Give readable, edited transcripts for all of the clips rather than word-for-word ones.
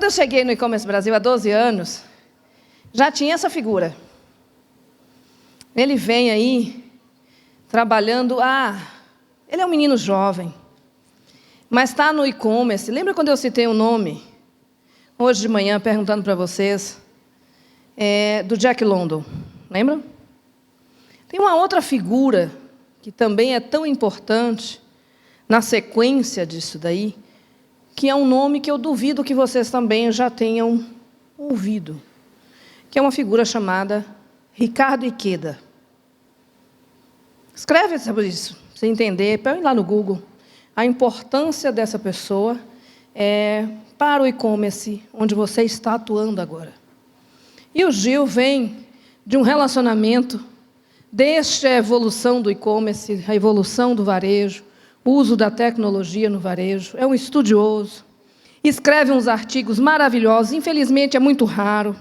Quando eu cheguei no E-Commerce Brasil há 12 anos, já tinha essa figura. Ele vem aí trabalhando, ele é um menino jovem, mas está no e-commerce. Lembra quando eu citei o nome, hoje de manhã, perguntando para vocês, do Jack London, lembram? Tem uma outra figura que também é tão importante na sequência disso daí, que é um nome que eu duvido que vocês também já tenham ouvido, que é uma figura chamada Ricardo Ikeda. Escreve sobre isso, para você entender, põe lá no Google, a importância dessa pessoa para o e-commerce, onde você está atuando agora. E o Gil vem de um relacionamento, desde a evolução do e-commerce, a evolução do varejo, o uso da tecnologia no varejo, é um estudioso, escreve uns artigos maravilhosos, infelizmente é muito raro.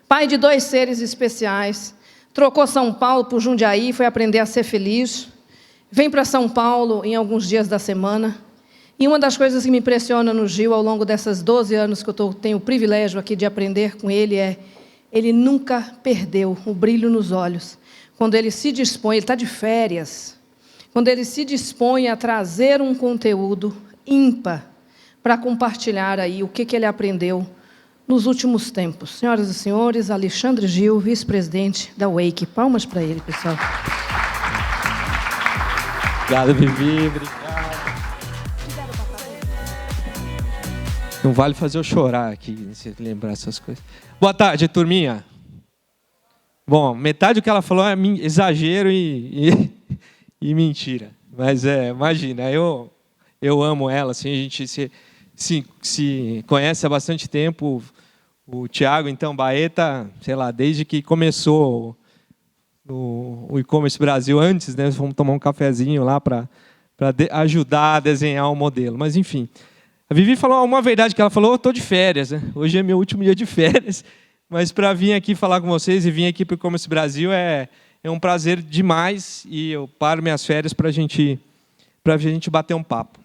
Pai de 2 seres especiais, trocou São Paulo por Jundiaí, foi aprender a ser feliz, vem para São Paulo em alguns dias da semana, e uma das coisas que me impressiona no Gil, ao longo dessas 12 anos que eu tenho o privilégio aqui de aprender com ele, ele nunca perdeu o brilho nos olhos. Quando ele se dispõe, ele está de férias, quando ele se dispõe a trazer um conteúdo ímpar para compartilhar aí o que ele aprendeu nos últimos tempos. Senhoras e senhores, Alexandre Gil, vice-presidente da Wake. Palmas para ele, pessoal. Obrigado, Vivi. Obrigado. Não vale fazer eu chorar aqui, se lembrar essas coisas. Boa tarde, turminha. Bom, metade do que ela falou é exagero e mentira. Mas imagina, eu amo ela, assim, a gente se conhece há bastante tempo. O Thiago, então, Baeta, sei lá, desde que começou o E-Commerce Brasil, antes, né, fomos tomar um cafezinho lá para ajudar a desenhar o modelo. Mas, enfim, a Vivi falou uma verdade que ela falou: eu estou de férias, né? Hoje é meu último dia de férias, mas para vir aqui falar com vocês e vir aqui para o E-Commerce Brasil é um prazer demais, e eu paro minhas férias para a gente bater um papo.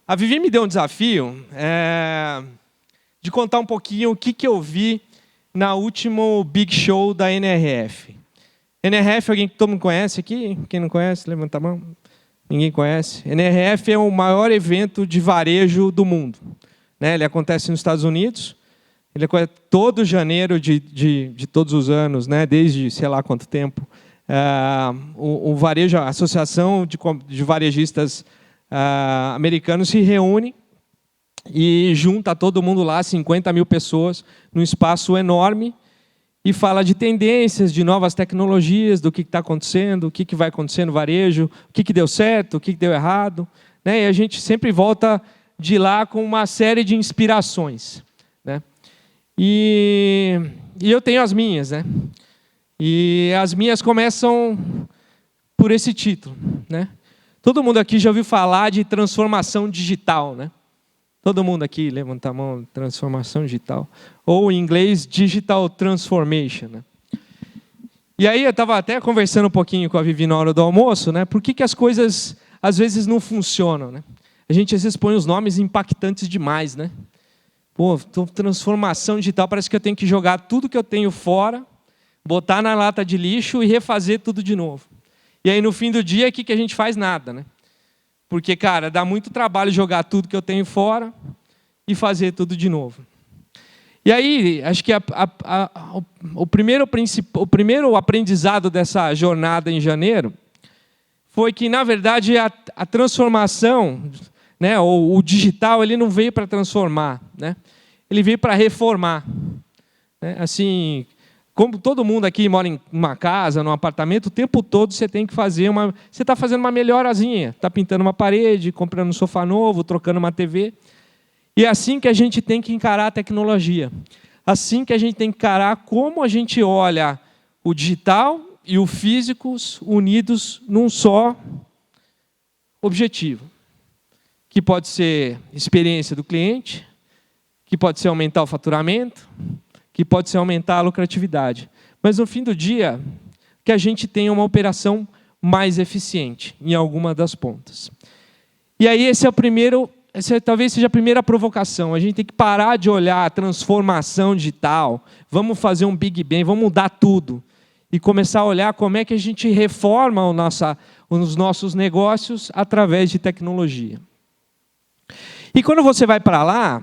A Vivi me deu um desafio de contar um pouquinho o que eu vi na último Big Show da NRF. NRF, alguém que todo mundo conhece aqui? Quem não conhece, levanta a mão. Ninguém conhece. NRF é o maior evento de varejo do mundo, né? Ele acontece nos Estados Unidos. Ele acontece todo janeiro de todos os anos, né? Desde sei lá quanto tempo. O varejo, a Associação de Varejistas americanos se reúne e junta todo mundo lá, 50 mil pessoas, num espaço enorme, e fala de tendências, de novas tecnologias, do que está acontecendo, o que vai acontecer no varejo, o que deu certo, o que deu errado, né? E a gente sempre volta de lá com uma série de inspirações, né? E eu tenho as minhas, né? E as minhas começam por esse título, né? Todo mundo aqui já ouviu falar de transformação digital, né? Todo mundo aqui, levanta a mão, transformação digital. Ou, em inglês, Digital Transformation, né? E aí eu estava até conversando um pouquinho com a Vivi na hora do almoço, né? Por que as coisas, às vezes, não funcionam, né? A gente, às vezes, põe os nomes impactantes demais, né? Pô, transformação digital, parece que eu tenho que jogar tudo que eu tenho fora, botar na lata de lixo e refazer tudo de novo. E aí, no fim do dia, o que a gente faz? Nada, né? Porque, cara, dá muito trabalho jogar tudo que eu tenho fora e fazer tudo de novo. E aí, acho que o primeiro aprendizado dessa jornada em janeiro foi que, na verdade, a transformação, né, ou o digital, ele não veio para transformar, né? Ele veio para reformar, né? Assim, como todo mundo aqui mora em uma casa, num apartamento, o tempo todo você tem que fazer você está fazendo uma melhorazinha, está pintando uma parede, comprando um sofá novo, trocando uma TV. E é assim que a gente tem que encarar a tecnologia. Assim que a gente tem que encarar como a gente olha o digital e o físico unidos num só objetivo. Que pode ser experiência do cliente, que pode ser aumentar o faturamento, que pode ser aumentar a lucratividade. Mas, no fim do dia, que a gente tenha uma operação mais eficiente em alguma das pontas. E aí esse é o primeiro essa talvez seja a primeira provocação. A gente tem que parar de olhar a transformação digital. Vamos fazer um Big Bang, vamos mudar tudo. E começar a olhar como é que a gente reforma os nossos negócios através de tecnologia. E quando você vai para lá,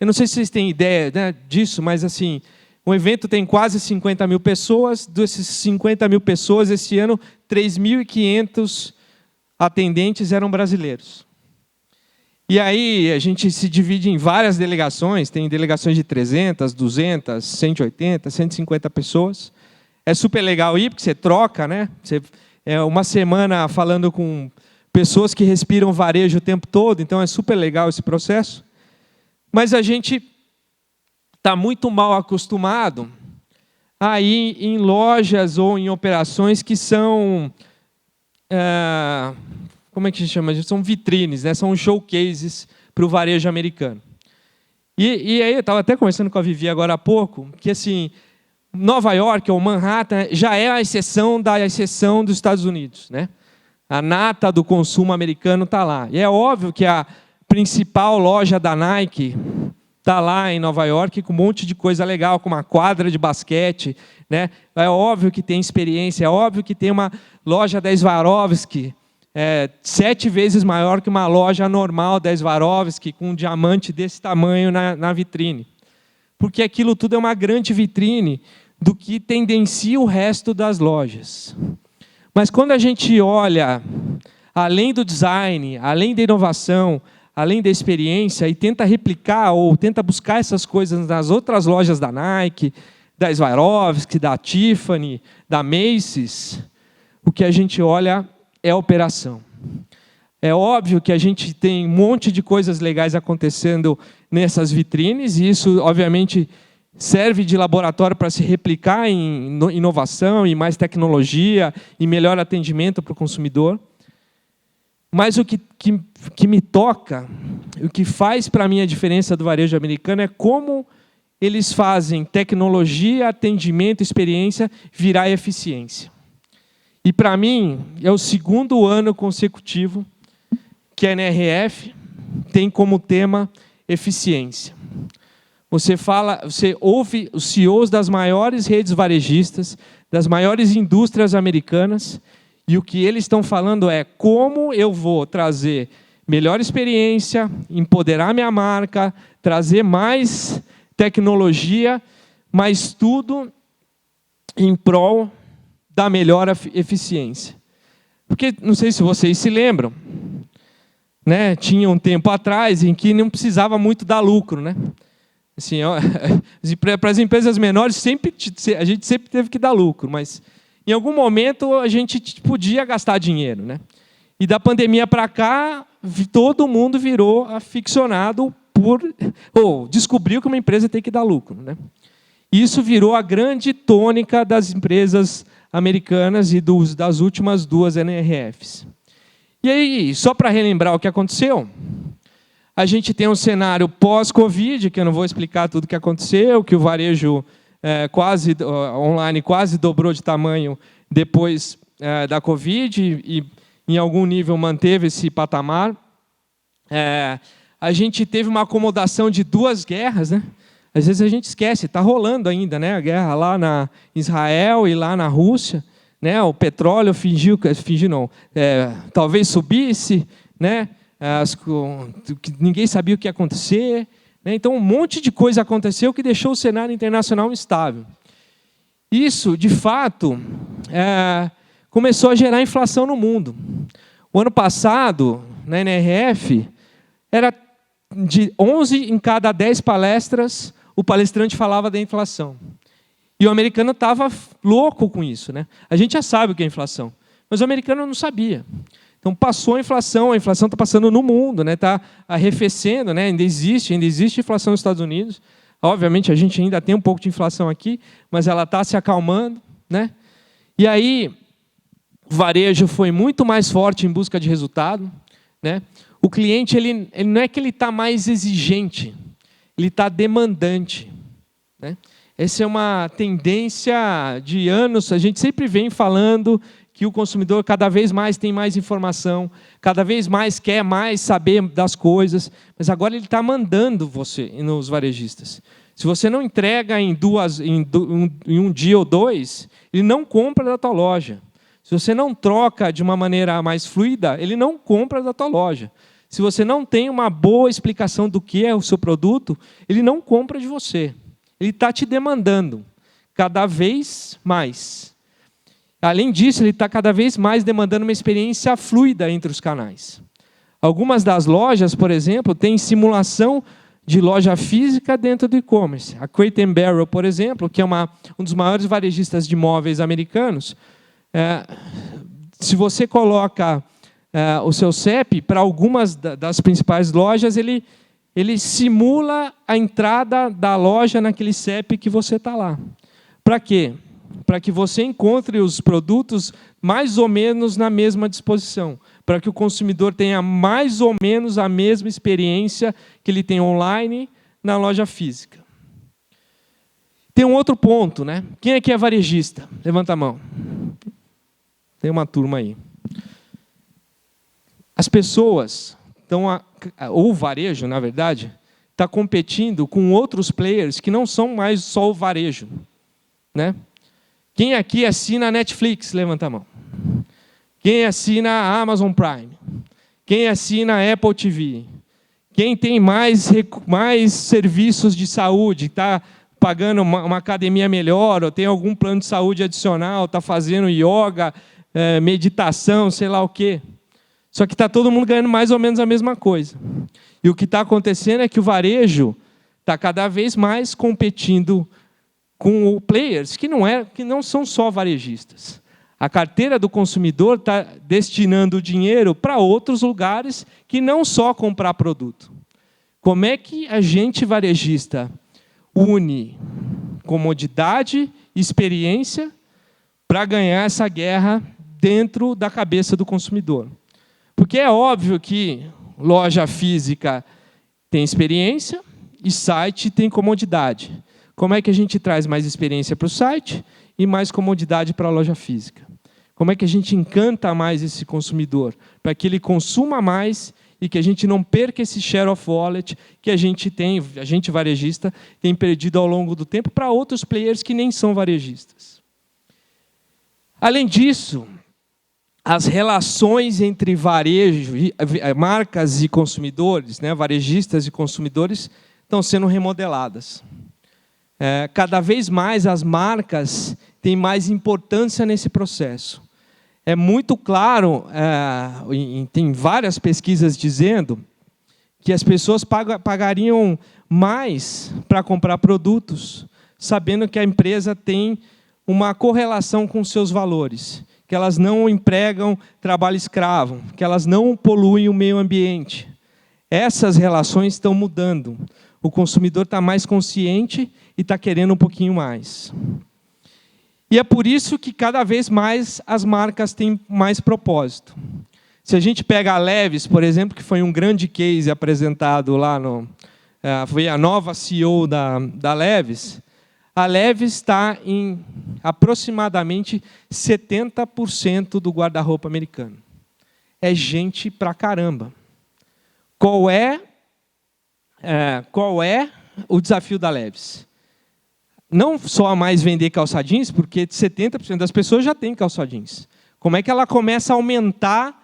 eu não sei se vocês têm ideia, né, disso, mas assim, o evento tem quase 50 mil pessoas. Desses 50 mil pessoas, esse ano, 3.500 atendentes eram brasileiros. E aí a gente se divide em várias delegações, tem delegações de 300, 200, 180, 150 pessoas. É super legal ir, porque você troca, né? Você é uma semana falando com pessoas que respiram varejo o tempo todo, então é super legal esse processo. Mas a gente está muito mal acostumado a ir em lojas ou em operações que são... como é que a gente chama? São vitrines, né? São showcases para o varejo americano. E aí eu estava até conversando com a Vivi agora há pouco, que assim, Nova York ou Manhattan já é a exceção da exceção dos Estados Unidos, né? A nata do consumo americano está lá. E é óbvio que a principal loja da Nike está lá em Nova York com um monte de coisa legal, com uma quadra de basquete, né? É óbvio que tem experiência, é óbvio que tem uma loja da Swarovski, 7 vezes maior que uma loja normal da Swarovski, com um diamante desse tamanho na vitrine. Porque aquilo tudo é uma grande vitrine do que tendencia o resto das lojas. Mas quando a gente olha, além do design, além da inovação, além da experiência, e tenta replicar ou tenta buscar essas coisas nas outras lojas da Nike, da Swarovski, da Tiffany, da Macy's, o que a gente olha é a operação. É óbvio que a gente tem um monte de coisas legais acontecendo nessas vitrines, e isso, obviamente, serve de laboratório para se replicar em inovação, em mais tecnologia, e melhor atendimento para o consumidor. Mas o que me toca, o que faz para mim a diferença do varejo americano é como eles fazem tecnologia, atendimento, experiência virar eficiência. E para mim, é o segundo ano consecutivo que a NRF tem como tema eficiência. Você ouve os CEOs das maiores redes varejistas, das maiores indústrias americanas, e o que eles estão falando é como eu vou trazer melhor experiência, empoderar minha marca, trazer mais tecnologia, mas tudo em prol da melhor eficiência. Porque, não sei se vocês se lembram, né, tinha um tempo atrás em que não precisava muito dar lucro, né? Assim, para as empresas menores, a gente sempre teve que dar lucro, mas em algum momento a gente podia gastar dinheiro, né? E da pandemia para cá, todo mundo virou aficionado descobriu que uma empresa tem que dar lucro, né? Isso virou a grande tônica das empresas americanas e das últimas 2 NRFs. E aí, só para relembrar o que aconteceu, a gente tem um cenário pós-Covid, que eu não vou explicar tudo o que aconteceu, que o varejo online quase dobrou de tamanho depois da Covid e, em algum nível, manteve esse patamar. A gente teve uma acomodação de 2 guerras, né? Às vezes a gente esquece, está rolando ainda, né? A guerra lá na Israel e lá na Rússia, né? O petróleo talvez subisse, né? Ninguém sabia o que ia acontecer, né? Então um monte de coisa aconteceu que deixou o cenário internacional instável. Isso, de fato, começou a gerar inflação no mundo. O ano passado, na NRF, era de 11 em cada 10 palestras, o palestrante falava da inflação. E o americano estava louco com isso, né? A gente já sabe o que é inflação, mas o americano não sabia. Então passou a inflação está passando no mundo, né? Está arrefecendo, né? Ainda existe inflação nos Estados Unidos. Obviamente a gente ainda tem um pouco de inflação aqui, mas ela está se acalmando, né? E aí o varejo foi muito mais forte em busca de resultado, né? O cliente ele não é que ele está mais exigente, ele está demandante, né? Essa é uma tendência de anos. A gente sempre vem falando que o consumidor cada vez mais tem mais informação, cada vez mais quer mais saber das coisas, mas agora ele está mandando você nos varejistas. Se você não entrega em um dia ou dois, ele não compra da tua loja. Se você não troca de uma maneira mais fluida, ele não compra da tua loja. Se você não tem uma boa explicação do que é o seu produto, ele não compra de você. Ele está te demandando cada vez mais. Além disso, ele está cada vez mais demandando uma experiência fluida entre os canais. Algumas das lojas, por exemplo, têm simulação de loja física dentro do e-commerce. A Crate & Barrel, por exemplo, que é um dos maiores varejistas de móveis americanos, se você coloca o seu CEP, para algumas das principais lojas, ele simula a entrada da loja naquele CEP que você está lá. Para quê? Para que você encontre os produtos mais ou menos na mesma disposição, para que o consumidor tenha mais ou menos a mesma experiência que ele tem online na loja física. Tem um outro ponto, né? Quem aqui é varejista? Levanta a mão. Tem uma turma aí. As pessoas ou o varejo, na verdade, está competindo com outros players que não são mais só o varejo, né? Quem aqui assina a Netflix? Levanta a mão. Quem assina a Amazon Prime? Quem assina a Apple TV? Quem tem mais serviços de saúde, está pagando uma academia melhor, ou tem algum plano de saúde adicional, está fazendo yoga, meditação, sei lá o quê. Só que está todo mundo ganhando mais ou menos a mesma coisa. E o que está acontecendo é que o varejo está cada vez mais competindo com players que não são só varejistas. A carteira do consumidor está destinando o dinheiro para outros lugares que não só comprar produto. Como é que a gente varejista une comodidade e experiência para ganhar essa guerra dentro da cabeça do consumidor? Porque é óbvio que loja física tem experiência e site tem comodidade. Como é que a gente traz mais experiência para o site e mais comodidade para a loja física? Como é que a gente encanta mais esse consumidor para que ele consuma mais e que a gente não perca esse share of wallet que a gente varejista tem perdido ao longo do tempo para outros players que nem são varejistas. Além disso, as relações entre varejo, marcas e consumidores, né, varejistas e consumidores, estão sendo remodeladas. Cada vez mais as marcas têm mais importância nesse processo. É muito claro, tem várias pesquisas dizendo que as pessoas pagariam mais para comprar produtos, sabendo que a empresa tem uma correlação com seus valores, que elas não empregam trabalho escravo, que elas não poluem o meio ambiente. Essas relações estão mudando. O consumidor está mais consciente e está querendo um pouquinho mais. E é por isso que cada vez mais as marcas têm mais propósito. Se a gente pega a Levi's, por exemplo, que foi um grande case apresentado lá, foi a nova CEO da Levi's, a Levi's está em aproximadamente 70% do guarda-roupa americano. É gente pra caramba. Qual é o desafio da Levi's? Não só mais vender calça jeans, porque 70% das pessoas já têm calça jeans. Como é que ela começa a aumentar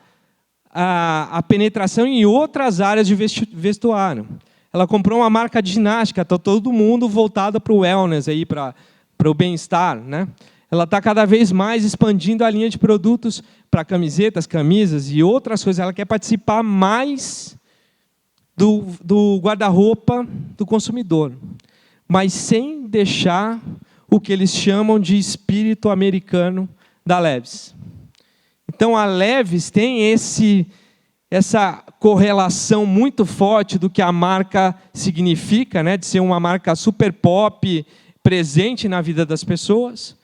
a penetração em outras áreas de vestuário? Ela comprou uma marca de ginástica, está todo mundo voltado para o wellness, para o bem-estar, né? Ela está cada vez mais expandindo a linha de produtos para camisetas, camisas e outras coisas. Ela quer participar mais do guarda-roupa do consumidor, mas sem deixar o que eles chamam de espírito americano da Levi's. Então, a Levi's tem essa correlação muito forte do que a marca significa, né, de ser uma marca super pop, presente na vida das pessoas,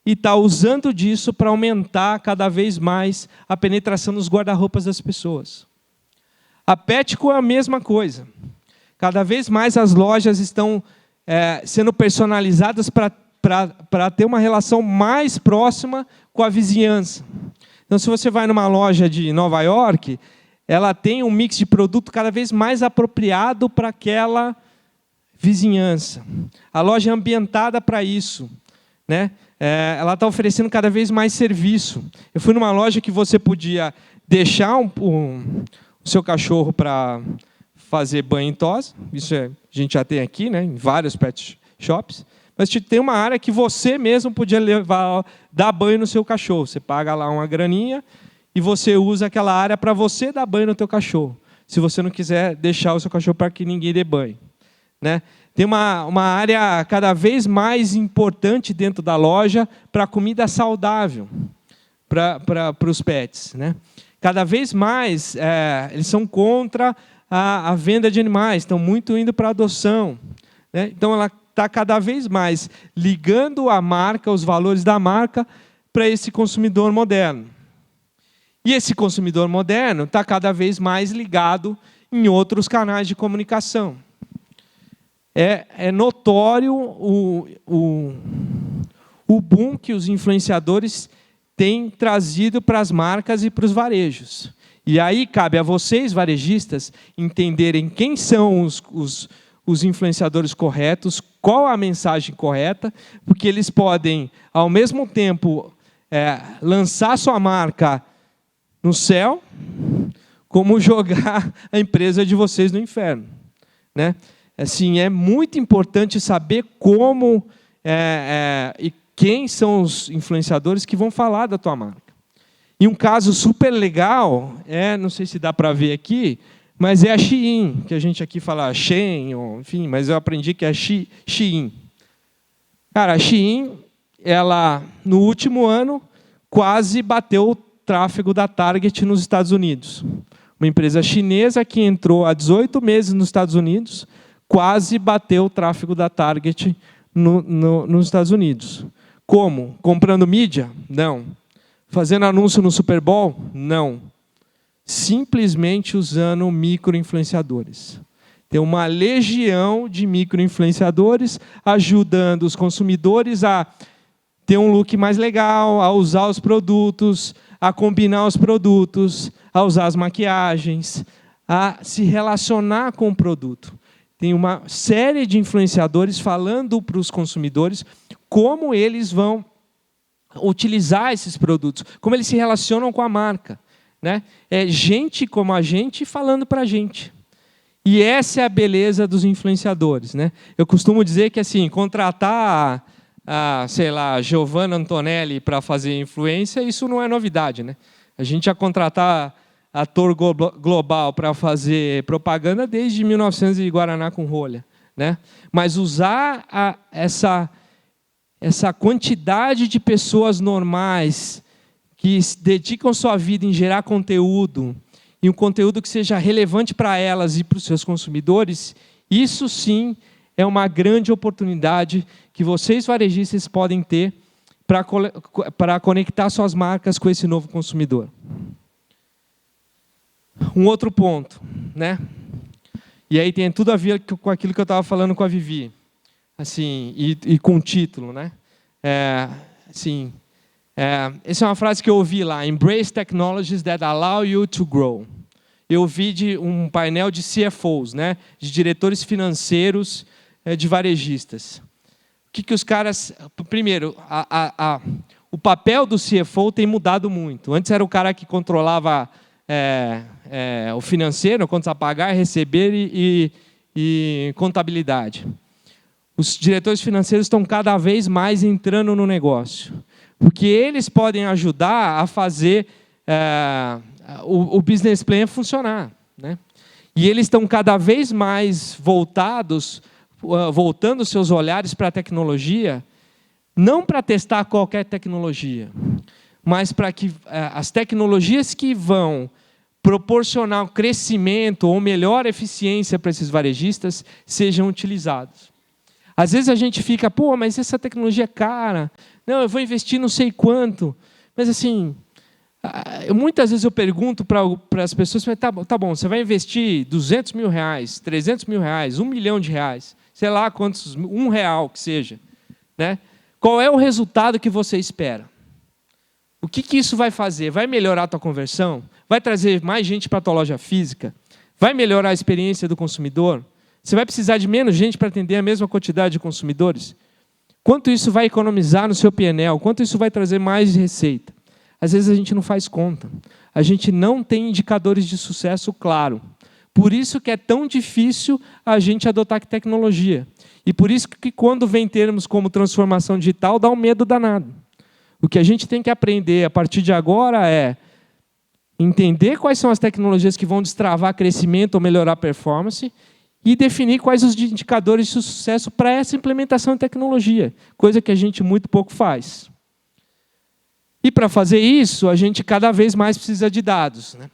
e está usando disso para aumentar cada vez mais a penetração nos guarda-roupas das pessoas. A Petco é a mesma coisa. Cada vez mais as lojas estão sendo personalizadas para para ter uma relação mais próxima com a vizinhança. Então, se você vai numa loja de Nova York, ela tem um mix de produto cada vez mais apropriado para aquela vizinhança. A loja é ambientada para isso, né? Ela está oferecendo cada vez mais serviço. Eu fui numa loja que você podia deixar o seu cachorro para fazer banho em tosa. Isso a gente já tem aqui, né, em vários pet shops. Mas tem uma área que você mesmo podia dar banho no seu cachorro. Você paga lá uma graninha e você usa aquela área para você dar banho no teu cachorro. Se você não quiser deixar o seu cachorro para que ninguém dê banho, né? Tem uma área cada vez mais importante dentro da loja para comida saudável, para os pets, né? Cada vez mais eles são contra a venda de animais, estão muito indo para a adoção, né? Então, ela está cada vez mais ligando a marca, os valores da marca, para esse consumidor moderno. E esse consumidor moderno está cada vez mais ligado em outros canais de comunicação. É notório o boom que os influenciadores têm trazido para as marcas e para os varejos. E aí cabe a vocês, varejistas, entenderem quem são os influenciadores corretos, qual a mensagem correta, porque eles podem, ao mesmo tempo, lançar sua marca no céu, como jogar a empresa de vocês no inferno, né? Assim, é muito importante saber como e quem são os influenciadores que vão falar da tua marca. E um caso super legal, não sei se dá para ver aqui, mas é a Shein, que a gente aqui fala Shein, enfim, mas eu aprendi que é Shein. Cara, a Shein, ela, no último ano, quase bateu o tráfego da Target nos Estados Unidos. Uma empresa chinesa que entrou há 18 meses nos Estados Unidos, quase bateu o tráfego da Target nos Estados Unidos. Como? Comprando mídia? Não. Fazendo anúncio no Super Bowl? Não. Simplesmente usando micro-influenciadores. Tem uma legião de micro-influenciadores ajudando os consumidores a ter um look mais legal, a usar os produtos, a combinar os produtos, a usar as maquiagens, a se relacionar com o produto. Tem uma série de influenciadores falando para os consumidores como eles vão utilizar esses produtos, como eles se relacionam com a marca, né? É gente como a gente falando para a gente. E essa é a beleza dos influenciadores, né? Eu costumo dizer que assim, contratar sei lá, Giovanna Antonelli para fazer influência, isso não é novidade, né? A gente ia contratar ator global para fazer propaganda desde 1900 e Guaraná com rolha, né? Mas usar essa quantidade de pessoas normais que dedicam sua vida em gerar conteúdo, e um conteúdo que seja relevante para elas e para os seus consumidores, isso sim é uma grande oportunidade que vocês varejistas podem ter para conectar suas marcas com esse novo consumidor. Um outro ponto, né? E aí tem tudo a ver com aquilo que eu estava falando com a Vivi, assim, e com o título, né? Essa é uma frase que eu ouvi lá: Embrace technologies that allow you to grow. Eu ouvi de um painel de CFOs, né? De diretores financeiros de varejistas. O que os caras... Primeiro, o papel do CFO tem mudado muito. Antes era o cara que controlava o financeiro, contas a pagar, receber e contabilidade. Os diretores financeiros estão cada vez mais entrando no negócio, porque eles podem ajudar a fazer o business plan funcionar, né? E eles estão cada vez mais voltando seus olhares para a tecnologia, não para testar qualquer tecnologia, mas para que as tecnologias que vão proporcionar um crescimento ou melhor eficiência para esses varejistas sejam utilizadas. Às vezes a gente fica, pô, mas essa tecnologia é cara, não, eu vou investir não sei quanto. Mas assim, muitas vezes eu pergunto para as pessoas, tá bom, você vai investir 200 mil reais, 300 mil reais, 1 milhão de reais, sei lá quantos, R$1 que seja, né? qual é o resultado que você espera? O que isso vai fazer? Vai melhorar a tua conversão? Vai trazer mais gente para a tua loja física? Vai melhorar a experiência do consumidor? Você vai precisar de menos gente para atender a mesma quantidade de consumidores? Quanto isso vai economizar no seu PNL? Quanto isso vai trazer mais receita? Às vezes a gente não faz conta. A gente não tem indicadores de sucesso claro. Por isso que é tão difícil a gente adotar tecnologia. E por isso que quando vem termos como transformação digital, dá um medo danado. O que a gente tem que aprender a partir de agora é entender quais são as tecnologias que vão destravar crescimento ou melhorar a performance e definir quais os indicadores de sucesso para essa implementação de tecnologia, coisa que a gente muito pouco faz. E para fazer isso, a gente cada vez mais precisa de dados, né?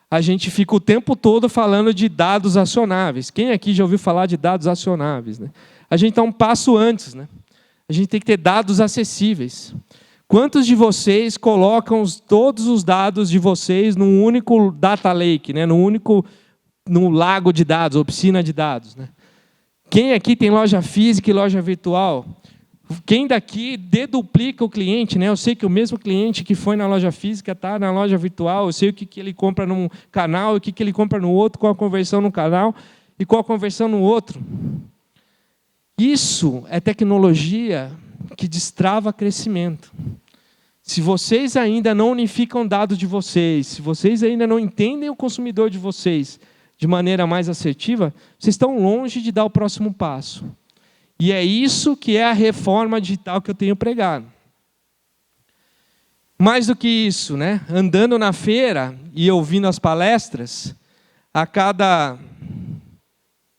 A gente fica o tempo todo falando de dados acionáveis. Quem aqui já ouviu falar de dados acionáveis, né? A gente está um passo antes, né? A gente tem que ter dados acessíveis. Quantos de vocês colocam todos os dados de vocês num único data lake, né? Num lago de dados, ou piscina de dados, né? Quem aqui tem loja física e loja virtual? Quem daqui deduplica o cliente, né? Eu sei que o mesmo cliente que foi na loja física está na loja virtual, eu sei o que ele compra num canal, o que ele compra no outro, qual a conversão no canal e qual a conversão no outro. Isso é tecnologia que destrava crescimento. Se vocês ainda não unificam dados de vocês, se vocês ainda não entendem o consumidor de vocês de maneira mais assertiva, vocês estão longe de dar o próximo passo. E é isso que é a reforma digital que eu tenho pregado. Mais do que isso, né? Andando na feira e ouvindo as palestras, a cada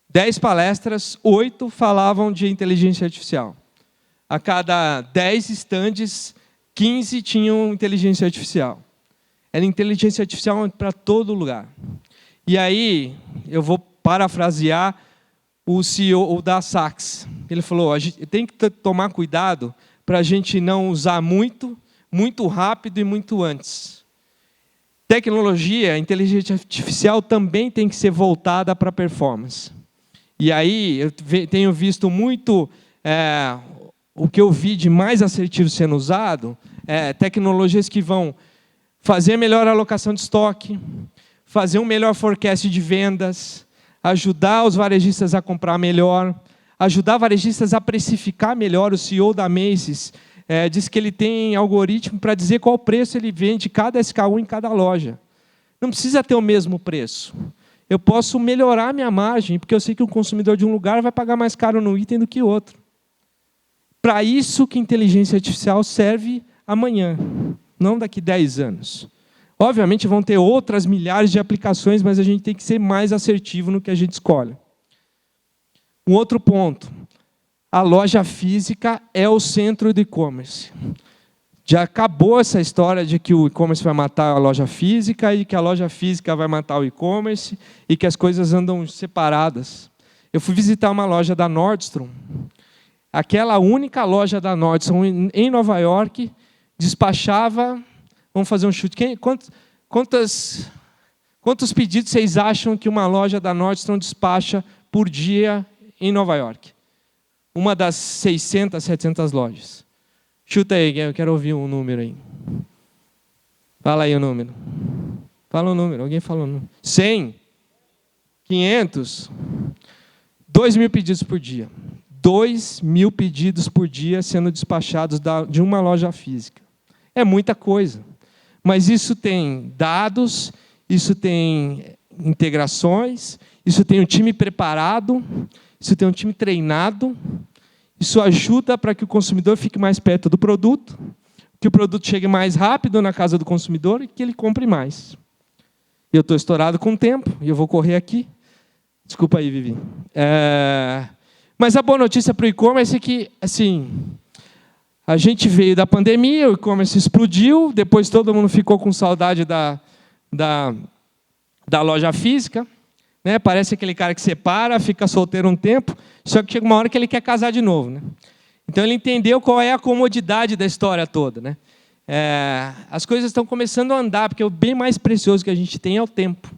10 palestras, 8 falavam de inteligência artificial. A cada 10 estandes, 15 tinham inteligência artificial. Era inteligência artificial para todo lugar. E aí, eu vou parafrasear o CEO da Saks. Ele falou, a gente tem que tomar cuidado para a gente não usar muito, muito rápido e muito antes. Tecnologia, inteligência artificial também tem que ser voltada para performance. E aí, eu tenho visto muito, o que eu vi de mais assertivo sendo usado, tecnologias que vão fazer melhor alocação de estoque, fazer um melhor forecast de vendas, ajudar os varejistas a comprar melhor, ajudar varejistas a precificar melhor. O CEO da Macy's diz que ele tem algoritmo para dizer qual preço ele vende cada SKU em cada loja. Não precisa ter o mesmo preço. Eu posso melhorar minha margem, porque eu sei que o consumidor de um lugar vai pagar mais caro no item do que outro. Para isso que a inteligência artificial serve amanhã, não daqui 10 anos. Obviamente vão ter outras milhares de aplicações, mas a gente tem que ser mais assertivo no que a gente escolhe. Um outro ponto, a loja física é o centro do e-commerce. Já acabou essa história de que o e-commerce vai matar a loja física e que a loja física vai matar o e-commerce e que as coisas andam separadas. Eu fui visitar uma loja da Nordstrom. Aquela única loja da Nordstrom em Nova York despachava, vamos fazer um chute, quantos pedidos vocês acham que uma loja da Nordstrom despacha por dia em Nova York? Uma das 600, 700 lojas. Chuta aí, eu quero ouvir um número aí. Fala aí o número. Fala o número, alguém fala o número. 100? 500? 2.000 pedidos por dia. 2.000 pedidos por dia sendo despachados de uma loja física. É muita coisa. Mas isso tem dados, isso tem integrações, isso tem um time preparado, isso tem um time treinado. Isso ajuda para que o consumidor fique mais perto do produto, que o produto chegue mais rápido na casa do consumidor e que ele compre mais. Eu estou estourado com o tempo, e eu vou correr aqui. Desculpa aí, Vivi. Mas a boa notícia para o e-commerce é que, assim, a gente veio da pandemia, o e-commerce explodiu, depois todo mundo ficou com saudade da loja física, né? Parece aquele cara que separa, fica solteiro um tempo, só que chega uma hora que ele quer casar de novo, né? Então ele entendeu qual é a comodidade da história toda, né? As coisas estão começando a andar, porque o bem mais precioso que a gente tem é o tempo,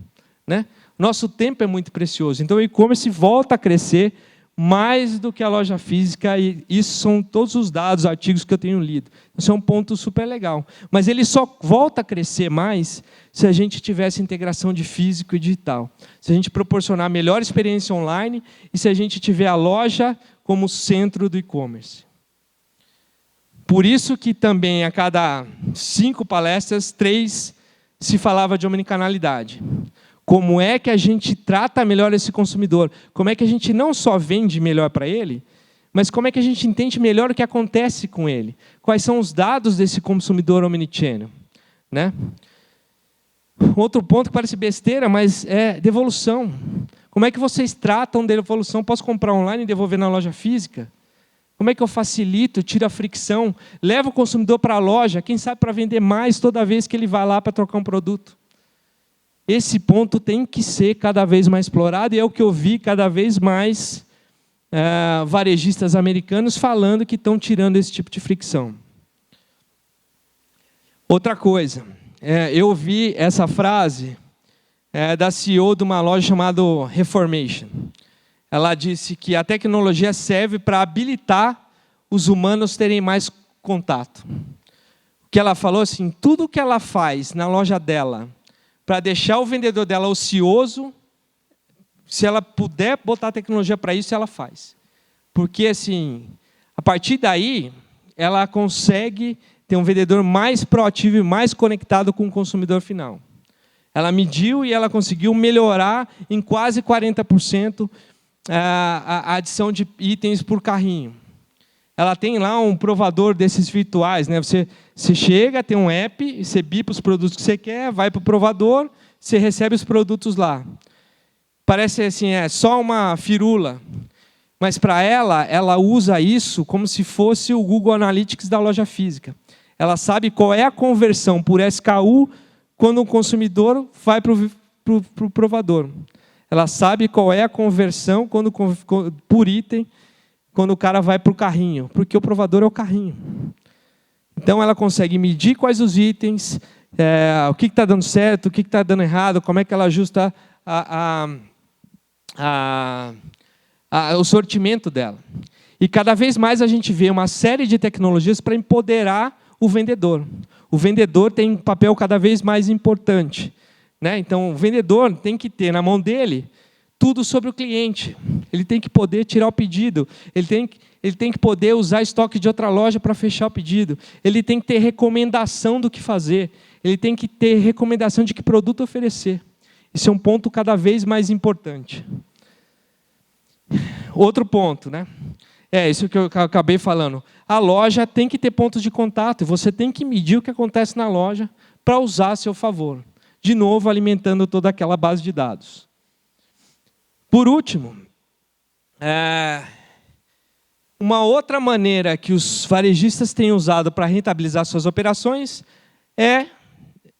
né? Nosso tempo é muito precioso, então o e-commerce volta a crescer mais do que a loja física, e isso são todos os dados, artigos que eu tenho lido. Isso é um ponto super legal. Mas ele só volta a crescer mais se a gente tivesse integração de físico e digital. Se a gente proporcionar melhor experiência online e se a gente tiver a loja como centro do e-commerce. Por isso que também a cada 5 palestras, 3 se falava de omnicanalidade. Como é que a gente trata melhor esse consumidor? Como é que a gente não só vende melhor para ele, mas como é que a gente entende melhor o que acontece com ele? Quais são os dados desse consumidor omnichannel? Né? Outro ponto que parece besteira, mas é devolução. Como é que vocês tratam devolução? Posso comprar online e devolver na loja física? Como é que eu facilito, tiro a fricção, levo o consumidor para a loja, quem sabe para vender mais toda vez que ele vai lá para trocar um produto? Esse ponto tem que ser cada vez mais explorado, e é o que eu vi cada vez mais varejistas americanos falando que estão tirando esse tipo de fricção. Outra coisa, eu vi essa frase da CEO de uma loja chamada Reformation. Ela disse que a tecnologia serve para habilitar os humanos terem mais contato. O que ela falou assim, tudo que ela faz na loja dela para deixar o vendedor dela ocioso, se ela puder botar tecnologia para isso, ela faz. Porque, assim, a partir daí, ela consegue ter um vendedor mais proativo e mais conectado com o consumidor final. Ela mediu e ela conseguiu melhorar em quase 40% a adição de itens por carrinho. Ela tem lá um provador desses virtuais, né? Você chega, tem um app, você bipa os produtos que você quer, vai para o provador, você recebe os produtos lá. Parece assim, só uma firula. Mas para ela usa isso como se fosse o Google Analytics da loja física. Ela sabe qual é a conversão por SKU quando o consumidor vai para o provador. Ela sabe qual é a conversão por item quando o cara vai para o carrinho, porque o provador é o carrinho. Então, ela consegue medir quais os itens, o que está dando certo, o que está dando errado, como é que ela ajusta o sortimento dela. E cada vez mais a gente vê uma série de tecnologias para empoderar o vendedor. O vendedor tem um papel cada vez mais importante. Né? Então, o vendedor tem que ter na mão dele tudo sobre o cliente. Ele tem que poder tirar o pedido. Ele tem que poder usar estoque de outra loja para fechar o pedido. Ele tem que ter recomendação do que fazer. Ele tem que ter recomendação de que produto oferecer. Esse é um ponto cada vez mais importante. Outro ponto, né? Isso que eu acabei falando. A loja tem que ter pontos de contato. E você tem que medir o que acontece na loja para usar a seu favor. De novo, alimentando toda aquela base de dados. Por último, uma outra maneira que os varejistas têm usado para rentabilizar suas operações é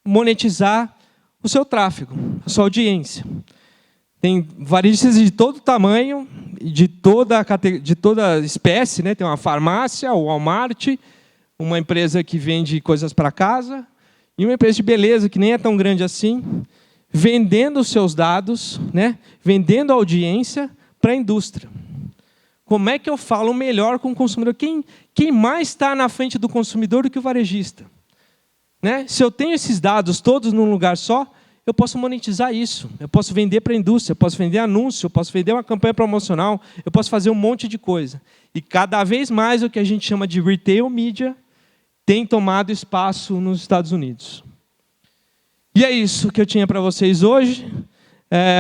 monetizar o seu tráfego, a sua audiência. Tem varejistas de todo tamanho, de toda espécie, né? Tem uma farmácia, o Walmart, uma empresa que vende coisas para casa, e uma empresa de beleza, que nem é tão grande assim, vendendo os seus dados, né? Vendendo a audiência para a indústria. Como é que eu falo melhor com o consumidor? Quem mais está na frente do consumidor do que o varejista? Né? Se eu tenho esses dados todos num lugar só, eu posso monetizar isso. Eu posso vender para a indústria, eu posso vender anúncio, eu posso vender uma campanha promocional, eu posso fazer um monte de coisa. E cada vez mais o que a gente chama de retail media tem tomado espaço nos Estados Unidos. E é isso que eu tinha para vocês hoje.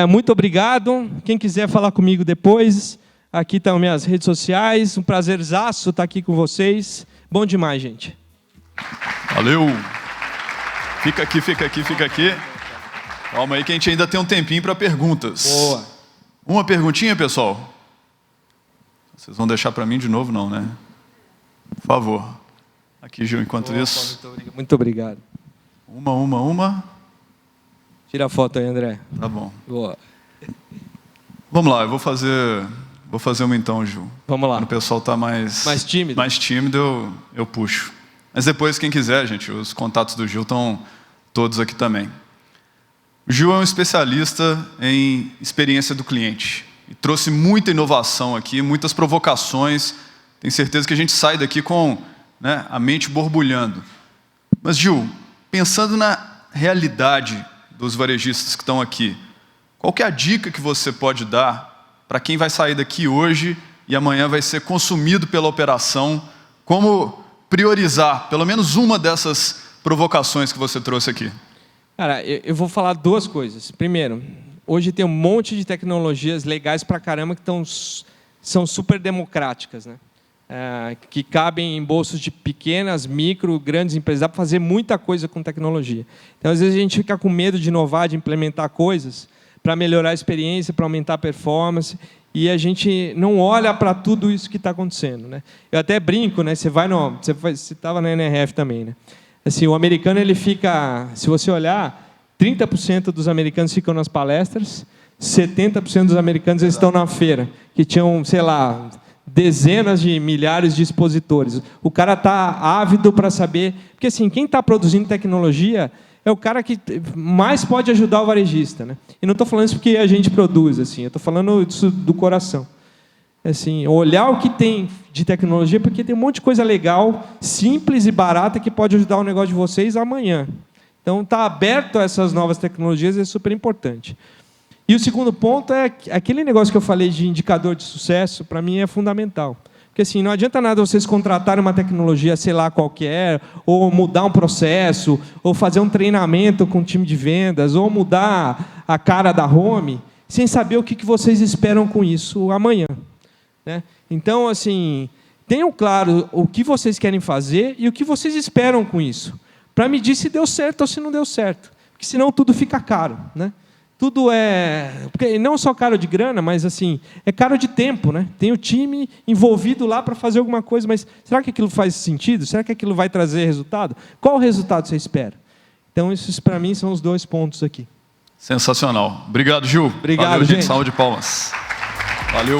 Muito obrigado. Quem quiser falar comigo depois, aqui estão minhas redes sociais. Um prazerzaço estar aqui com vocês. Bom demais, gente. Valeu. Fica aqui. Calma aí que a gente ainda tem um tempinho para perguntas. Boa. Uma perguntinha, pessoal? Vocês vão deixar para mim de novo, não, né? Por favor. Aqui, Gil, enquanto isso. Muito obrigado. Uma. Tira a foto aí, André. Tá bom. Boa. Vamos lá, eu vou fazer uma então, Gil. Vamos lá. Quando o pessoal está mais tímido, eu puxo. Mas depois, quem quiser, gente, os contatos do Gil estão todos aqui também. O Gil é um especialista em experiência do cliente. E trouxe muita inovação aqui, muitas provocações. Tenho certeza que a gente sai daqui com, né, a mente borbulhando. Mas, Gil, pensando na realidade dos varejistas que estão aqui, qual que é a dica que você pode dar para quem vai sair daqui hoje e amanhã vai ser consumido pela operação? Como priorizar pelo menos uma dessas provocações que você trouxe aqui? Cara, eu vou falar duas coisas. Primeiro, hoje tem um monte de tecnologias legais pra caramba que são super democráticas, né? Que cabem em bolsos de pequenas, micro, grandes empresas. Dá para fazer muita coisa com tecnologia. Então, às vezes, a gente fica com medo de inovar, de implementar coisas para melhorar a experiência, para aumentar a performance, e a gente não olha para tudo isso que está acontecendo, né? Eu até brinco, né? Você estava na NRF também, né? Assim, o americano, ele fica, se você olhar, 30% dos americanos ficam nas palestras, 70% dos americanos estão na feira, que tinham, sei lá, dezenas de milhares de expositores. O cara está ávido para saber, porque assim, quem está produzindo tecnologia é o cara que mais pode ajudar o varejista, né? E não estou falando isso porque a gente produz, assim, eu estou falando isso do coração. Assim, olhar o que tem de tecnologia, porque tem um monte de coisa legal, simples e barata, que pode ajudar o negócio de vocês amanhã. Então, estar aberto a essas novas tecnologias é super importante. E o segundo ponto é aquele negócio que eu falei de indicador de sucesso, para mim é fundamental. Porque assim, não adianta nada vocês contratarem uma tecnologia, sei lá, qualquer, ou mudar um processo, ou fazer um treinamento com o time de vendas, ou mudar a cara da home, sem saber o que vocês esperam com isso amanhã, né? Então, assim, tenham claro o que vocês querem fazer e o que vocês esperam com isso, para medir se deu certo ou se não deu certo. Porque senão tudo fica caro, né? Tudo é... Porque não só caro de grana, mas assim, é caro de tempo, né? Tem o time envolvido lá para fazer alguma coisa, mas será que aquilo faz sentido? Será que aquilo vai trazer resultado? Qual o resultado você espera? Então, esses para mim são os dois pontos aqui. Sensacional. Obrigado, Gil. Obrigado, valeu, gente. Salve de palmas. Valeu.